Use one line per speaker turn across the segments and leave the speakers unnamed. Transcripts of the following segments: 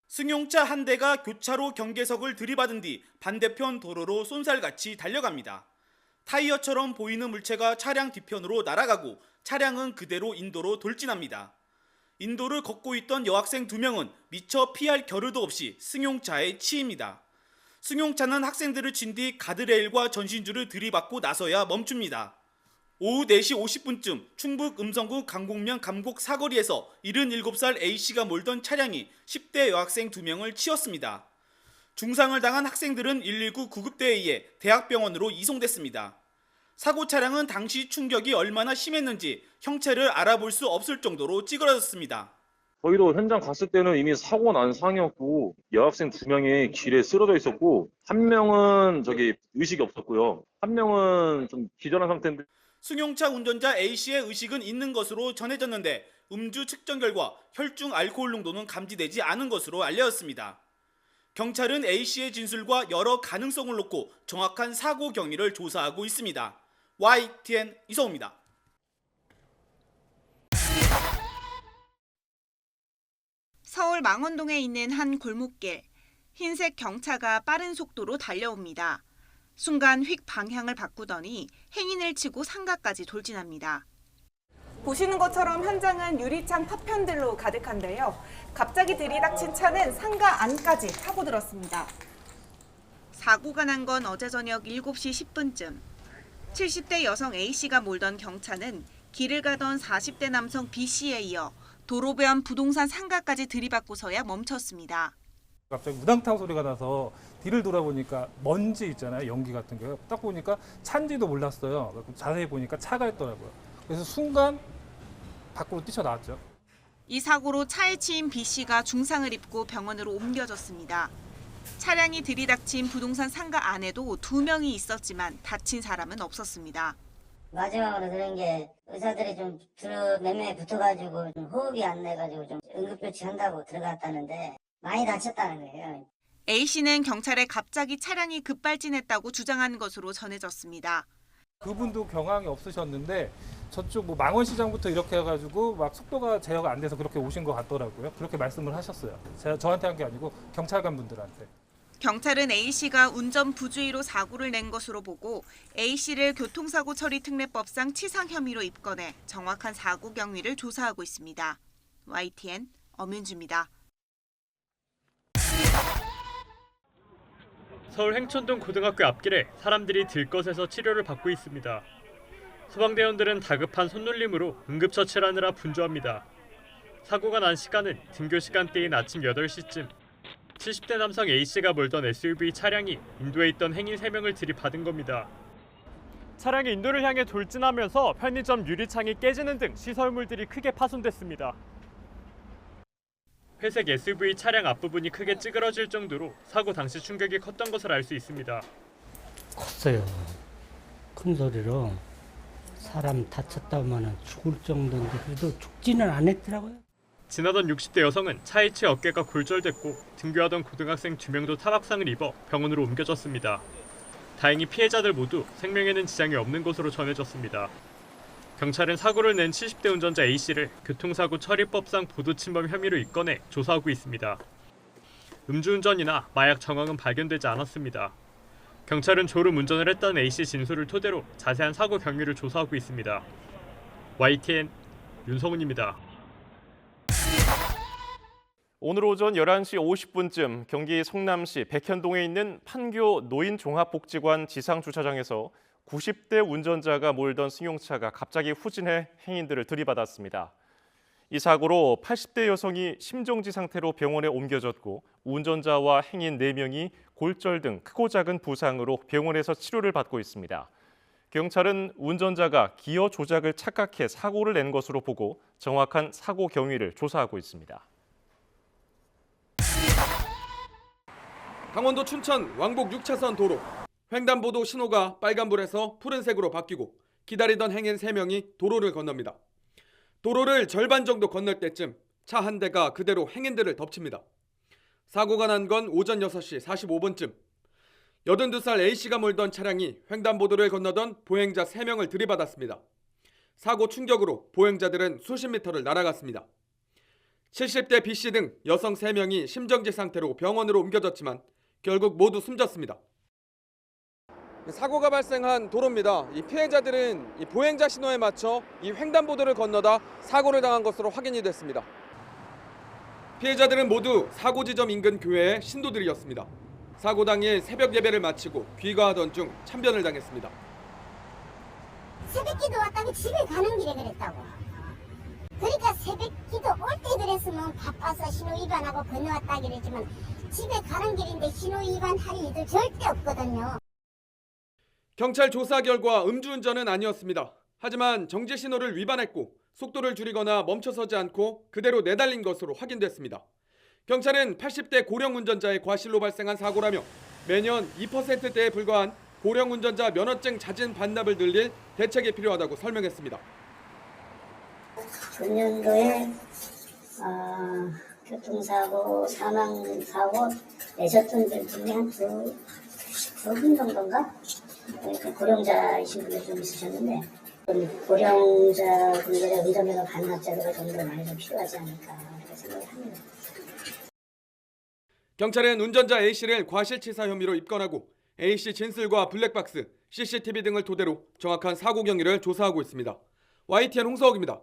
승용차 한 대가 교차로 경계석을 들이받은 뒤 반대편 도로로 쏜살같이 달려갑니다. 타이어처럼 보이는 물체가 차량 뒤편으로 날아가고 차량은 그대로 인도로 돌진합니다. 인도를 걷고 있던 여학생 2명은 미처 피할 겨를도 없이 승용차에 치입니다. 승용차는 학생들을 친 뒤 가드레일과 전신줄을 들이받고 나서야 멈춥니다. 오후 4시 50분쯤 충북 음성구 강곡면 감곡 사거리에서 77살 A씨가 몰던 차량이 10대 여학생 2명을 치었습니다. 중상을 당한 학생들은 119 구급대에 의해 대학병원으로 이송됐습니다. 사고 차량은 당시 충격이 얼마나 심했는지 형체를 알아볼 수 없을 정도로 찌그러졌습니다.
저희도 현장 갔을 때는 이미 사고 난 상황이었고 여학생 2명이 길에 쓰러져 있었고 한 명은 의식이 없었고요. 한 명은 좀 기절한 상태인데
승용차 운전자 A씨의 의식은 있는 것으로 전해졌는데 음주 측정 결과 혈중 알코올 농도는 감지되지 않은 것으로 알려졌습니다. 경찰은 A씨의 진술과 여러 가능성을 놓고 정확한 사고 경위를 조사하고 있습니다. YTN 이성우입니다.
서울 망원동에 있는 한 골목길. 흰색 경차가 빠른 속도로 달려옵니다. 순간 휙 방향을 바꾸더니 행인을 치고 상가까지 돌진합니다.
보시는 것처럼 현장은 유리창 파편들로 가득한데요. 갑자기 들이닥친 차는 상가 안까지 타고들었습니다.
사고가 난 건 어제 저녁 7시 10분쯤. 70대 여성 A씨가 몰던 경차는 길을 가던 40대 남성 B씨에 이어 도로변 부동산 상가까지 들이받고서야 멈췄습니다.
갑자기 우당탕 소리가 나서 뒤를 돌아보니까 먼지 있잖아요. 연기 같은 게. 딱 보니까 차인지도 몰랐어요. 자세히 보니까 차가 있더라고요. 그래서 순간 밖으로 뛰쳐나왔죠.
이 사고로 차에 치인 B씨가 중상을 입고 병원으로 옮겨졌습니다. 차량이 들이닥친 부동산 상가 안에도 2명이 있었지만 다친 사람은 없었습니다.
마지막으로 들은 게 의사들이 좀 몇 명이 붙어가지고 좀 호흡이 안 내가지고 좀 응급조치한다고 들어갔다는데 많이 다쳤다는 거예요.
A씨는 경찰에 갑자기 차량이 급발진했다고 주장한 것으로 전해졌습니다.
그분도 경황이 없으셨는데 저쪽 망원시장부터 이렇게 해가지고 막 속도가 제어가 안 돼서 그렇게 오신 것 같더라고요. 그렇게 말씀을 하셨어요. 저한테 한 게 아니고 경찰관 분들한테.
경찰은 A씨가 운전 부주의로 사고를 낸 것으로 보고 A씨를 교통사고 처리 특례법상 치상 혐의로 입건해 정확한 사고 경위를 조사하고 있습니다. YTN 엄윤주입니다.
서울 행천동 고등학교 앞길에 사람들이 들것에서 치료를 받고 있습니다. 소방대원들은 다급한 손놀림으로 응급처치를 하느라 분주합니다. 사고가 난 시간은 등교 시간대인 아침 8시쯤. 70대 남성 A씨가 몰던 SUV 차량이 인도에 있던 행인 3명을 들이받은 겁니다. 차량이 인도를 향해 돌진하면서 편의점 유리창이 깨지는 등 시설물들이 크게 파손됐습니다. 회색 SUV 차량 앞부분이 크게 찌그러질 정도로 사고 당시 충격이 컸던 것을 알 수 있습니다.
컸어요. 큰 소리로 사람 다쳤다면 죽을 정도인데 그래도 죽지는 않았더라고요.
지나던 60대 여성은 차에 치여 어깨가 골절됐고 등교하던 고등학생 2명도 타박상을 입어 병원으로 옮겨졌습니다. 다행히 피해자들 모두 생명에는 지장이 없는 것으로 전해졌습니다. 경찰은 사고를 낸 70대 운전자 A씨를 교통사고 처리법상 보도침범 혐의로 입건해 조사하고 있습니다. 음주운전이나 마약 정황은 발견되지 않았습니다. 경찰은 졸음 운전을 했다는 A씨 진술을 토대로 자세한 사고 경위를 조사하고 있습니다. YTN 윤성훈입니다.
오늘 오전 11시 50분쯤 경기 성남시 백현동에 있는 판교 노인종합복지관 지상주차장에서 90대 운전자가 몰던 승용차가 갑자기 후진해 행인들을 들이받았습니다. 이 사고로 80대 여성이 심정지 상태로 병원에 옮겨졌고 운전자와 행인 4명이 골절 등 크고 작은 부상으로 병원에서 치료를 받고 있습니다. 경찰은 운전자가 기어 조작을 착각해 사고를 낸 것으로 보고 정확한 사고 경위를 조사하고 있습니다.
강원도 춘천 왕복 6차선 도로. 횡단보도 신호가 빨간불에서 푸른색으로 바뀌고 기다리던 행인 3명이 도로를 건넙니다. 도로를 절반 정도 건널 때쯤 차 한 대가 그대로 행인들을 덮칩니다. 사고가 난 건 오전 6시 45분쯤. 82살 A씨가 몰던 차량이 횡단보도를 건너던 보행자 3명을 들이받았습니다. 사고 충격으로 보행자들은 수십 미터를 날아갔습니다. 70대 B씨 등 여성 3명이 심정지 상태로 병원으로 옮겨졌지만 결국 모두 숨졌습니다. 사고가 발생한 도로입니다. 이 피해자들은 이 보행자 신호에 맞춰 이 횡단보도를 건너다 사고를 당한 것으로 확인이 됐습니다. 피해자들은 모두 사고 지점 인근 교회의 신도들이었습니다. 사고 당일 새벽 예배를 마치고 귀가하던 중 참변을 당했습니다.
새벽기도 왔다가 집에 가는 길에 그랬다고. 그러니까 새벽기도 올 때 그랬으면 바빠서 신호 위반하고 건너왔다 그랬지만 집에 가는 길인데 신호 위반할 일도 절대 없거든요.
경찰 조사 결과 음주운전은 아니었습니다. 하지만 정지 신호를 위반했고 속도를 줄이거나 멈춰서지 않고 그대로 내달린 것으로 확인됐습니다. 경찰은 80대 고령 운전자의 과실로 발생한 사고라며 매년 2%대에 불과한 고령 운전자 면허증 자진 반납을 늘릴 대책이 필요하다고 설명했습니다.
금년도에 교통사고, 사망사고 내셨던 분 중에 한 두 분 정도인가? 고령자이신 분들 좀 있으셨는데 고령자분들의 운전면허 반납 제도가 좀 더 많이 좀 필요하지 않을까 그렇게 생각합니다.
경찰은 운전자 A씨를 과실치사 혐의로 입건하고 A씨 진술과 블랙박스, CCTV 등을 토대로 정확한 사고 경위를 조사하고 있습니다. YTN 홍서욱입니다.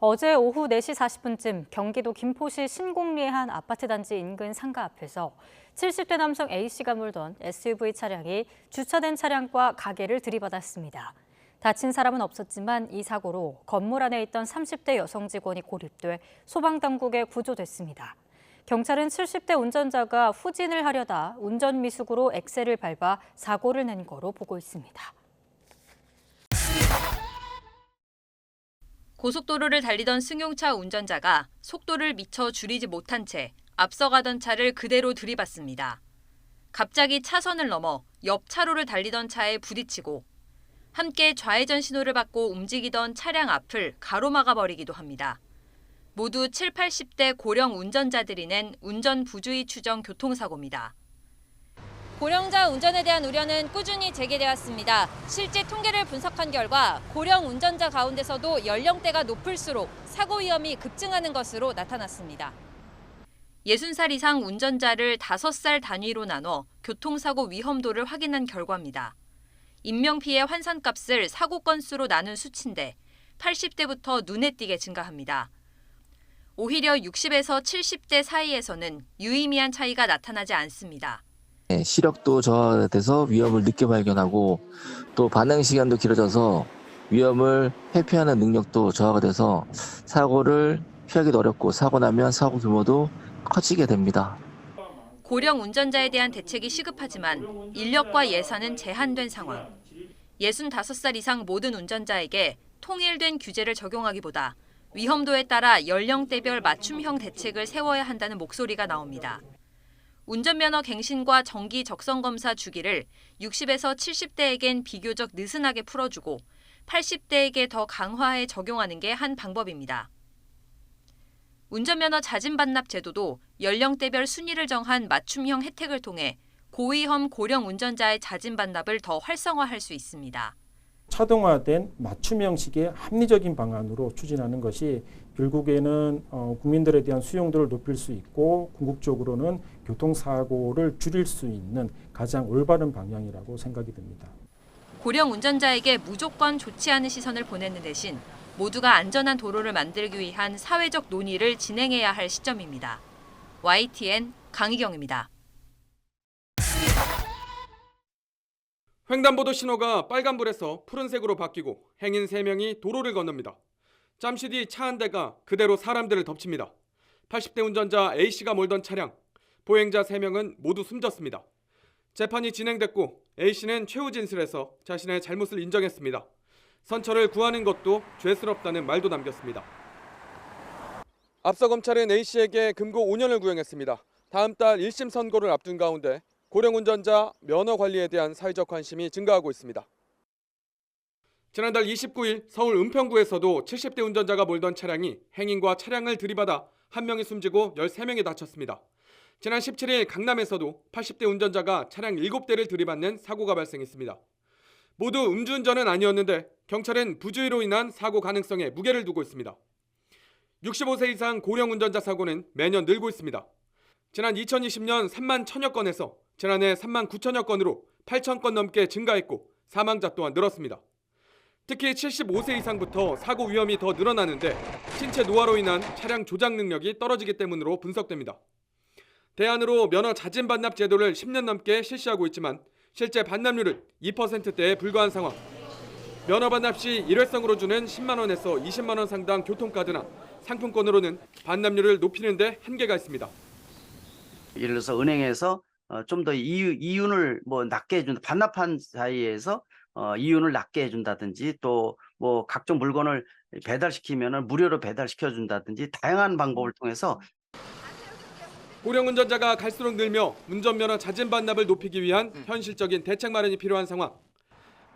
어제 오후 4시 40분쯤 경기도 김포시 신곡리의 한 아파트 단지 인근 상가 앞에서 70대 남성 A씨가 몰던 SUV 차량이 주차된 차량과 가게를 들이받았습니다. 다친 사람은 없었지만 이 사고로 건물 안에 있던 30대 여성 직원이 고립돼 소방당국에 구조됐습니다. 경찰은 70대 운전자가 후진을 하려다 운전미숙으로 엑셀을 밟아 사고를 낸 거로 보고 있습니다.
고속도로를 달리던 승용차 운전자가 속도를 미처 줄이지 못한 채 앞서가던 차를 그대로 들이받습니다. 갑자기 차선을 넘어 옆 차로를 달리던 차에 부딪히고 함께 좌회전 신호를 받고 움직이던 차량 앞을 가로막아 버리기도 합니다. 모두 7, 80대 고령 운전자들이 낸 운전 부주의 추정 교통사고입니다.
고령자 운전에 대한 우려는 꾸준히 제기되었습니다. 실제 통계를 분석한 결과 고령 운전자 가운데서도 연령대가 높을수록 사고 위험이 급증하는 것으로 나타났습니다.
60살 이상 운전자를 5살 단위로 나눠 교통사고 위험도를 확인한 결과입니다. 인명피해 환산값을 사고 건수로 나눈 수치인데 80대부터 눈에 띄게 증가합니다. 오히려 60에서 70대 사이에서는 유의미한 차이가 나타나지 않습니다.
시력도 저하돼서 위험을 늦게 발견하고 또 반응 시간도 길어져서 위험을 회피하는 능력도 저하가 돼서 사고를 피하기도 어렵고 사고 나면 사고 규모도 커지게 됩니다.
고령 운전자에 대한 대책이 시급하지만 인력과 예산은 제한된 상황. 65살 이상 모든 운전자에게 통일된 규제를 적용하기보다 위험도에 따라 연령대별 맞춤형 대책을 세워야 한다는 목소리가 나옵니다. 운전면허 갱신과 정기 적성검사 주기를 60에서 70대에겐 비교적 느슨하게 풀어주고 80대에게 더 강화해 적용하는 게 한 방법입니다. 운전면허 자진 반납 제도도 연령대별 순위를 정한 맞춤형 혜택을 통해 고위험 고령 운전자의 자진 반납을 더 활성화할 수 있습니다.
차등화된 맞춤형식의 합리적인 방안으로 추진하는 것이 결국에는 국민들에 대한 수용도를 높일 수 있고 궁극적으로는 교통사고를 줄일 수 있는 가장 올바른 방향이라고 생각이 듭니다.
고령 운전자에게 무조건 좋지 않은 시선을 보내는 대신 모두가 안전한 도로를 만들기 위한 사회적 논의를 진행해야 할 시점입니다. YTN 강희경입니다.
횡단보도 신호가 빨간불에서 푸른색으로 바뀌고 행인 3명이 도로를 건넙니다. 잠시 뒤 차 한 대가 그대로 사람들을 덮칩니다. 80대 운전자 A씨가 몰던 차량, 보행자 3명은 모두 숨졌습니다. 재판이 진행됐고 A씨는 최후 진술에서 자신의 잘못을 인정했습니다. 선처를 구하는 것도 죄스럽다는 말도 남겼습니다. 앞서 검찰은 A씨에게 금고 5년을 구형했습니다. 다음 달 1심 선고를 앞둔 가운데 고령 운전자 면허 관리에 대한 사회적 관심이 증가하고 있습니다. 지난달 29일 서울 은평구에서도 70대 운전자가 몰던 차량이 행인과 차량을 들이받아 한 명이 숨지고 13명이 다쳤습니다. 지난 17일 강남에서도 80대 운전자가 차량 7대를 들이받는 사고가 발생했습니다. 모두 음주운전은 아니었는데 경찰은 부주의로 인한 사고 가능성에 무게를 두고 있습니다. 65세 이상 고령 운전자 사고는 매년 늘고 있습니다. 지난 2020년 3만 1천여 건에서 지난해 3만 9천여 건으로 8천 건 넘게 증가했고 사망자 또한 늘었습니다. 특히 75세 이상부터 사고 위험이 더 늘어나는데 신체 노화로 인한 차량 조작 능력이 떨어지기 때문으로 분석됩니다. 대안으로 면허 자진 반납 제도를 10년 넘게 실시하고 있지만 실제 반납률은 2%대에 불과한 상황. 면허 반납 시 일회성으로 주는 10만 원에서 20만 원 상당 교통카드나 상품권으로는 반납률을 높이는 데 한계가 있습니다.
예를 들어서 은행에서 좀 더 이윤을 낮게 해준다. 반납한 사이에서 이윤을 낮게 해준다든지 또 각종 물건을 배달시키면 무료로 배달시켜준다든지 다양한 방법을 통해서
고령 운전자가 갈수록 늘며 운전면허 자진 반납을 높이기 위한 현실적인 대책 마련이 필요한 상황.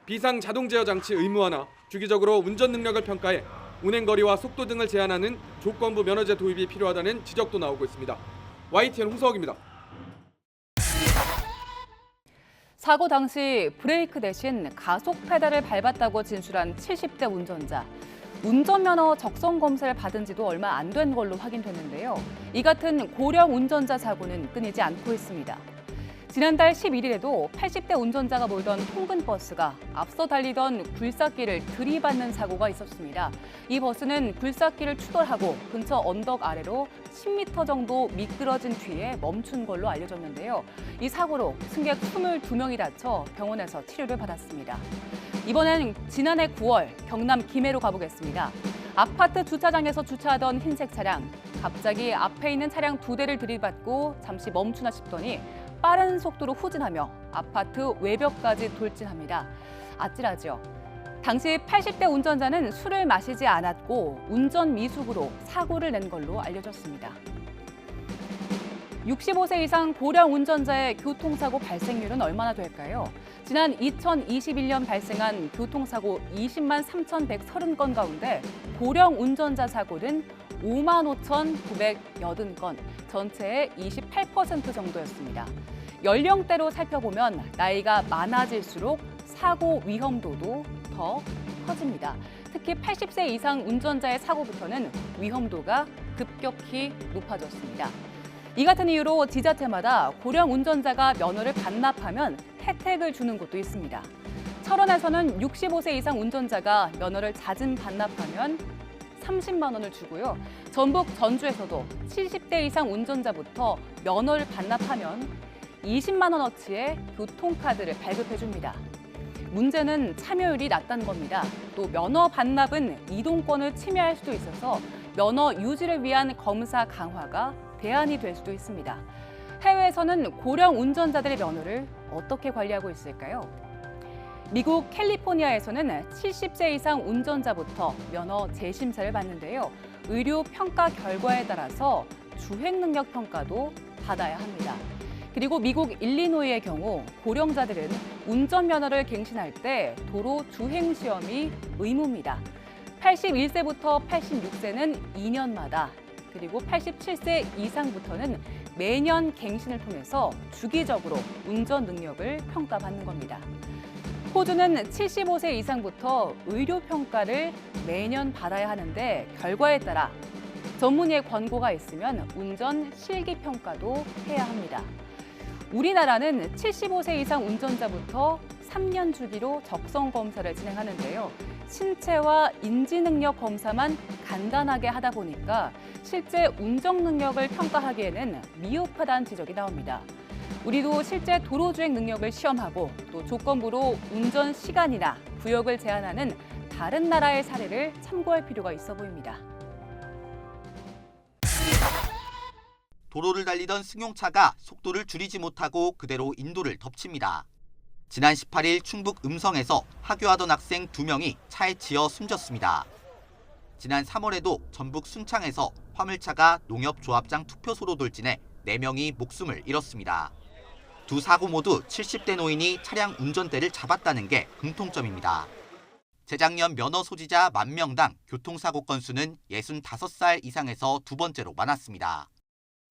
비상 자동 제어 장치 의무화나 주기적으로 운전 능력을 평가해 운행거리와 속도 등을 제한하는 조건부 면허제 도입이 필요하다는 지적도 나오고 있습니다. YTN 홍서욱입니다.
사고 당시 브레이크 대신 가속 페달을 밟았다고 진술한 70대 운전자. 운전면허 적성 검사를 받은 지도 얼마 안 된 걸로 확인됐는데요. 이 같은 고령 운전자 사고는 끊이지 않고 있습니다. 지난달 11일에도 80대 운전자가 몰던 통근버스가 앞서 달리던 굴삭기를 들이받는 사고가 있었습니다. 이 버스는 굴삭기를 추돌하고 근처 언덕 아래로 10m 정도 미끄러진 뒤에 멈춘 걸로 알려졌는데요. 이 사고로 승객 22명이 다쳐 병원에서 치료를 받았습니다. 이번엔 지난해 9월 경남 김해로 가보겠습니다. 아파트 주차장에서 주차하던 흰색 차량. 갑자기 앞에 있는 차량 2대를 들이받고 잠시 멈추나 싶더니 빠른 속도로 후진하며 아파트 외벽까지 돌진합니다. 아찔하죠. 당시 80대 운전자는 술을 마시지 않았고 운전 미숙으로 사고를 낸 걸로 알려졌습니다. 65세 이상 고령 운전자의 교통사고 발생률은 얼마나 될까요? 지난 2021년 발생한 교통사고 20만 3,130건 가운데 고령 운전자 사고는 5만 5,980건, 전체의 28% 정도였습니다. 연령대로 살펴보면 나이가 많아질수록 사고 위험도도 더 커집니다. 특히 80세 이상 운전자의 사고부터는 위험도가 급격히 높아졌습니다. 이 같은 이유로 지자체마다 고령 운전자가 면허를 반납하면 혜택을 주는 곳도 있습니다. 철원에서는 65세 이상 운전자가 면허를 자진 반납하면 30만 원을 주고요. 전북 전주에서도 70대 이상 운전자부터 면허를 반납하면 20만 원어치의 교통카드를 발급해 줍니다. 문제는 참여율이 낮다는 겁니다. 또 면허 반납은 이동권을 침해할 수도 있어서 면허 유지를 위한 검사 강화가 대안이 될 수도 있습니다. 해외에서는 고령 운전자들의 면허를 어떻게 관리하고 있을까요? 미국 캘리포니아에서는 70세 이상 운전자부터 면허 재심사를 받는데요. 의료 평가 결과에 따라서 주행 능력 평가도 받아야 합니다. 그리고 미국 일리노이의 경우 고령자들은 운전면허를 갱신할 때 도로 주행시험이 의무입니다. 81세부터 86세는 2년마다, 그리고 87세 이상부터는 매년 갱신을 통해서 주기적으로 운전 능력을 평가받는 겁니다. 호주는 75세 이상부터 의료 평가를 매년 받아야 하는데 결과에 따라 전문의의 권고가 있으면 운전 실기 평가도 해야 합니다. 우리나라는 75세 이상 운전자부터 3년 주기로 적성 검사를 진행하는데요. 신체와 인지 능력 검사만 간단하게 하다 보니까 실제 운전 능력을 평가하기에는 미흡하다는 지적이 나옵니다. 우리도 실제 도로주행 능력을 시험하고 또 조건부로 운전 시간이나 구역을 제한하는 다른 나라의 사례를 참고할 필요가 있어 보입니다.
도로를 달리던 승용차가 속도를 줄이지 못하고 그대로 인도를 덮칩니다. 지난 18일 충북 음성에서 하교하던 학생 2명이 차에 치여 숨졌습니다. 지난 3월에도 전북 순창에서 화물차가 농협조합장 투표소로 돌진해 4명이 목숨을 잃었습니다. 두 사고 모두 70대 노인이 차량 운전대를 잡았다는 게 공통점입니다. 재작년 면허 소지자 10,000명당 교통사고 건수는 65살 이상에서 두 번째로 많았습니다.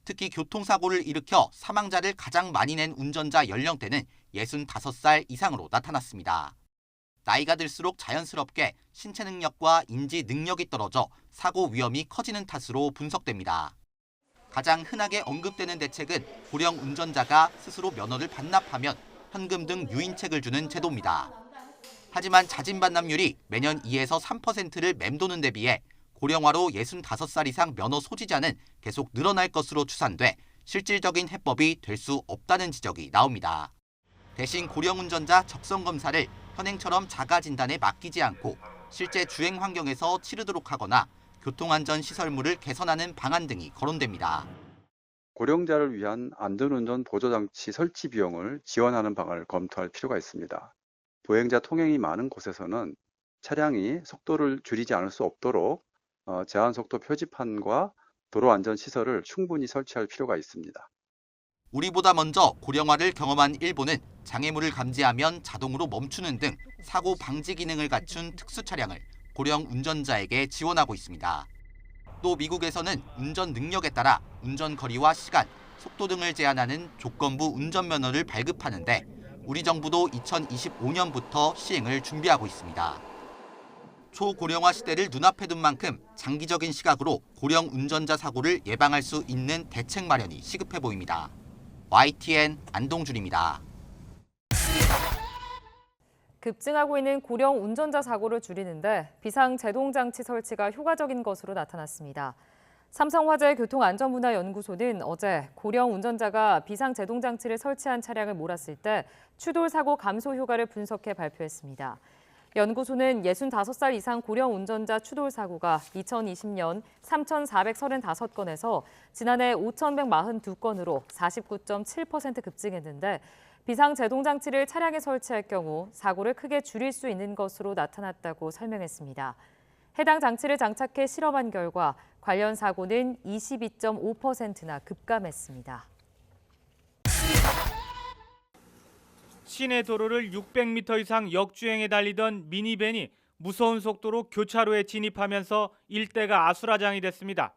특히 교통사고를 일으켜 사망자를 가장 많이 낸 운전자 연령대는 65살 이상으로 나타났습니다. 나이가 들수록 자연스럽게 신체 능력과 인지 능력이 떨어져 사고 위험이 커지는 탓으로 분석됩니다. 가장 흔하게 언급되는 대책은 고령 운전자가 스스로 면허를 반납하면 현금 등 유인책을 주는 제도입니다. 하지만 자진 반납률이 매년 2에서 3%를 맴도는 데 비해 고령화로 65살 이상 면허 소지자는 계속 늘어날 것으로 추산돼 실질적인 해법이 될 수 없다는 지적이 나옵니다. 대신 고령 운전자 적성 검사를 현행처럼 자가 진단에 맡기지 않고 실제 주행 환경에서 치르도록 하거나 교통안전시설물을 개선하는 방안 등이 거론됩니다.
고령자를 위한 안전운전 보조장치 설치 비용을 지원하는 방안을 검토할 필요가 있습니다. 보행자 통행이 많은 곳에서는 차량이 속도를 줄이지 않을 수 없도록 제한속도 표지판과 도로안전시설을 충분히 설치할 필요가 있습니다.
우리보다 먼저 고령화를 경험한 일본은 장애물을 감지하면 자동으로 멈추는 등 사고 방지 기능을 갖춘 특수 차량을 고령 운전자에게 지원하고 있습니다. 또 미국에서는 운전 능력에 따라 운전 거리와 시간, 속도 등을 제한하는 조건부 운전면허를 발급하는데 우리 정부도 2025년부터 시행을 준비하고 있습니다. 초고령화 시대를 눈앞에 둔 만큼 장기적인 시각으로 고령 운전자 사고를 예방할 수 있는 대책 마련이 시급해 보입니다. YTN 안동준입니다.
급증하고 있는 고령 운전자 사고를 줄이는데 비상제동장치 설치가 효과적인 것으로 나타났습니다. 삼성화재 교통안전문화연구소는 어제 고령 운전자가 비상제동장치를 설치한 차량을 몰았을 때 추돌 사고 감소 효과를 분석해 발표했습니다. 연구소는 65살 이상 고령 운전자 추돌 사고가 2020년 3,435건에서 지난해 5,142건으로 49.7% 급증했는데 비상제동장치를 차량에 설치할 경우 사고를 크게 줄일 수 있는 것으로 나타났다고 설명했습니다. 해당 장치를 장착해 실험한 결과 관련 사고는 22.5%나 급감했습니다.
시내 도로를 600m 이상 역주행에 달리던 미니밴이 무서운 속도로 교차로에 진입하면서 일대가 아수라장이 됐습니다.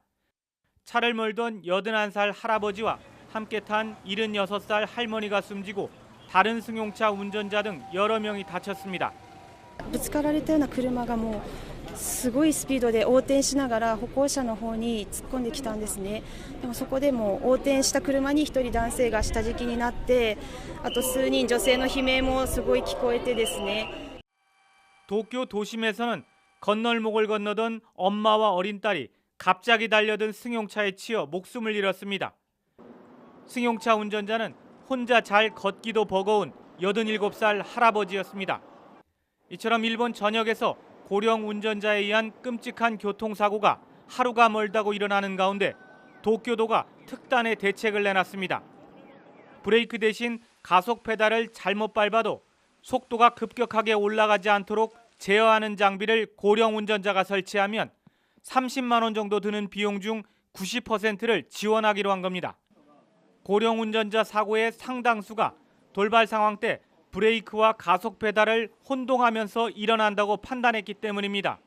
차를 몰던 81살 할아버지와 함께 탄 76살 할머니가 숨지고 다른 승용차 운전자 등 여러 명이 다쳤습니다.
ぶつかられたような車がもうすごいスピードで横転しながら歩行者の方に突っ込んできたんですね。でもそこでも横転した車に1人男性が下敷きになって、あと数人女性の悲鳴もすごい聞こえてですね。
도쿄 도심에서는 건널목을 건너던 엄마와 어린 딸이 갑자기 달려든 승용차에 치여 목숨을 잃었습니다. 승용차 운전자는 혼자 잘 걷기도 버거운 87살 할아버지였습니다. 이처럼 일본 전역에서 고령 운전자에 의한 끔찍한 교통사고가 하루가 멀다고 일어나는 가운데 도쿄도가 특단의 대책을 내놨습니다. 브레이크 대신 가속 페달을 잘못 밟아도 속도가 급격하게 올라가지 않도록 제어하는 장비를 고령 운전자가 설치하면 30만 원 정도 드는 비용 중 90%를 지원하기로 한 겁니다. 고령 운전자 사고의 상당수가 돌발 상황 때 브레이크와 가속 페달을 혼동하면서 일어난다고 판단했기 때문입니다.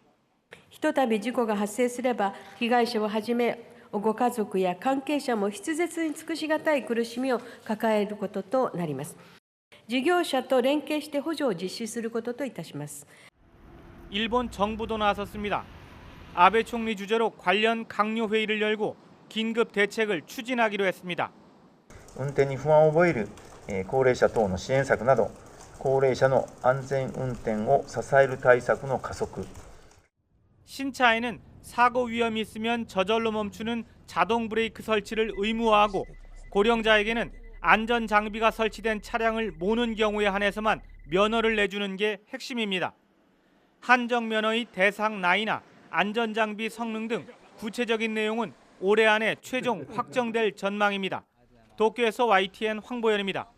ひとたび事故が発生すれば被害者をはじめご家族や関係者も筆舌に尽くしがたい苦しみを抱えることとなります。事業者と連携して補助を実施することといたします。
일본 정부도 나섰습니다. 아베 총리 주재로 관련 강요 회의를 열고 긴급 대책을 추진하기로 했습니다.
運転に不安を覚える高齢者等の支援策など高齢者の安全運転を支える対策の加速
신차에는 사고 위험이 있으면 저절로 멈추는 자동 브레이크 설치를 의무화하고 고령자에게는 안전 장비가 설치된 차량을 모는 경우에 한해서만 면허를 내주는 게 핵심입니다. 한정 면허의 대상 나이나 안전 장비 성능 등 구체적인 내용은 올해 안에 최종 확정될 전망입니다. 도쿄에서 YTN 황보현입니다.